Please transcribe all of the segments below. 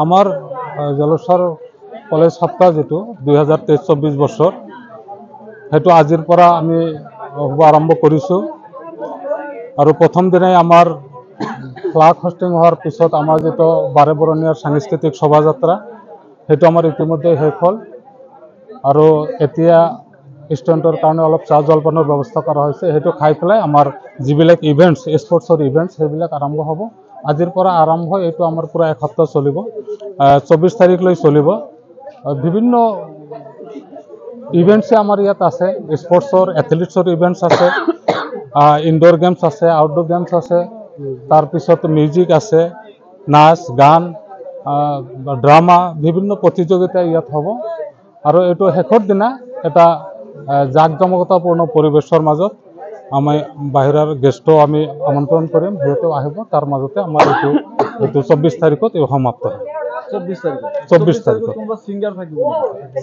আমাৰ জলেশ্বৰ কলেজ সপ্তাহ যেটো 2023-24 বছৰ সেইটো আজিৰ পৰা আমি হ'ব আৰম্ভ কৰিছোঁ আৰু প্ৰথম দিনাই আমাৰ ফ্লাগ হোষ্টিং হোৱাৰ পিছত আমাৰ যেটো 12 বৰণীয়াৰ সাংস্কৃতিক শোভাযাত্ৰা সেইটো আমাৰ ইতিমধ্যে শেষ হ'ল আৰু এতিয়া ষ্টুডেণ্টৰ কাৰণে অলপ চাহ জলপানৰ ব্যৱস্থা কৰা হৈছে সেইটো খাই পেলাই আমাৰ যিবিলাক ইভেন্টছ স্পৰ্টছৰ ইভেন্টছ সেইবিলাক আৰম্ভ হ'ব আজিৰ পৰা আৰম্ভ এইটো আমাৰ পুৰা এক সপ্তাহ চলিব 24 তাৰিখলৈ চলিব বিভিন্ন ইভেন্টছ আমাৰ ইয়াত আছে স্পৰ্টছৰ এথলেটিক্সৰ ইভেন্টছ আছে ইনডোৰ গেমছ আছে আউটডোৰ গেমছ আছে তাৰ পিছত মিউজিক আছে নাচ গান ড্ৰামা বিভিন্ন প্ৰতিযোগিতা ইয়াত হ'ব আৰু এইটো শেষৰ দিনা এটা জাকজমকতাপূৰ্ণ পৰিবেশৰ মাজত আমি বাহিৰৰ গেষ্টও আমি আমন্ত্ৰণ কৰিম সিহঁতেও আহিব তাৰ মাজতে আমাৰ এইটো 24 তাৰিখত সমাপ্ত হ'ব 24 তাৰিখত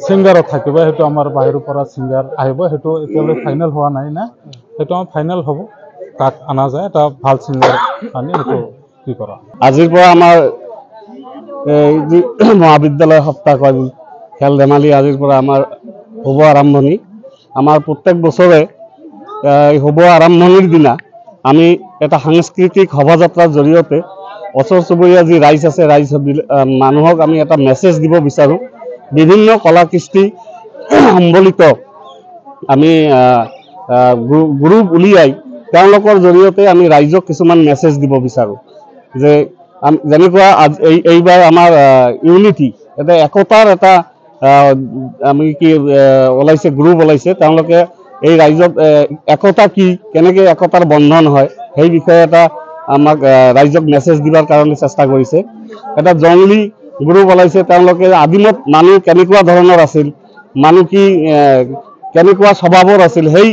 সিংগাৰো থাকিব সেইটো আমাৰ বাহিৰৰ পৰা সিংগাৰ আহিব সেইটো এতিয়ালৈ ফাইনেল হোৱা নাই না সেইটো আমাৰ ফাইনেল হ'ব কাক আনা যায় এটা ভাল সিংগাৰ আনি সেইটো কি কৰা আজিৰ পৰা আমাৰ এই মহাবিদ্যালয় সপ্তাহ খেল ধেমালি আজিৰ পৰা আমাৰ হ'ব আৰম্ভণি আমাৰ প্ৰত্যেক বছৰে হ'ব আৰম্ভণিৰ দিনা আমি এটা সাংস্কৃতিক শোভাযাত্ৰাৰ জৰিয়তে ওচৰ চুবুৰীয়া যি ৰাইজ আছে ৰাইজ মানুহক আমি এটা মেছেজ দিব বিচাৰোঁ বিভিন্ন কলা কৃষ্টি সম্বলিত আমি গ্ৰুপ উলিয়াই তেওঁলোকৰ জৰিয়তে আমি ৰাইজক কিছুমান মেছেজ দিব বিচাৰোঁ যে যেনেকুৱা এইবাৰ আমাৰ ইউনিটি এটা একতাৰ এটা আমি কি ওলাইছে গ্ৰুপ ওলাইছে তেওঁলোকে এই ৰাইজক একতা কি কেনেকৈ একতাৰ বন্ধন হয় সেই বিষয়ে এটা আমাক ৰাইজক মেছেজ দিবৰ কাৰণে চেষ্টা কৰিছে এটা জংলী গ্ৰুপ ওলাইছে তেওঁলোকে আদিমত মানুহ কেনেকুৱা ধৰণৰ আছিল মানুহ কি কেনেকুৱা স্বভাৱৰ আছিল সেই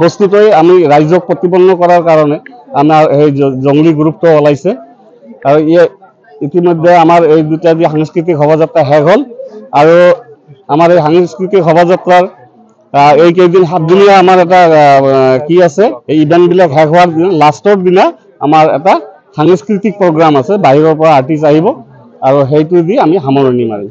বস্তুটোৱে আমি ৰাইজক প্ৰতিপন্ন কৰাৰ কাৰণে আমাৰ এই জংলী গ্ৰুপটো ওলাইছে আৰু ইতিমধ্যে আমাৰ এই দুটা যি সাংস্কৃতিক শোভাযাত্ৰা শেষ হ'ল আৰু আমাৰ এই সাংস্কৃতিক শোভাযাত্ৰাৰ এই কেইদিন 7 দিনীয়া আমাৰ এটা কি আছে এই ইভেণ্টবিলাক শেষ হোৱাৰ দিনা লাষ্টৰ দিনা আমাৰ এটা সাংস্কৃতিক প্ৰগ্ৰাম আছে বাহিৰৰ পৰা আৰ্টিষ্ট আহিব আৰু সেইটো দি আমি সামৰণি মাৰিম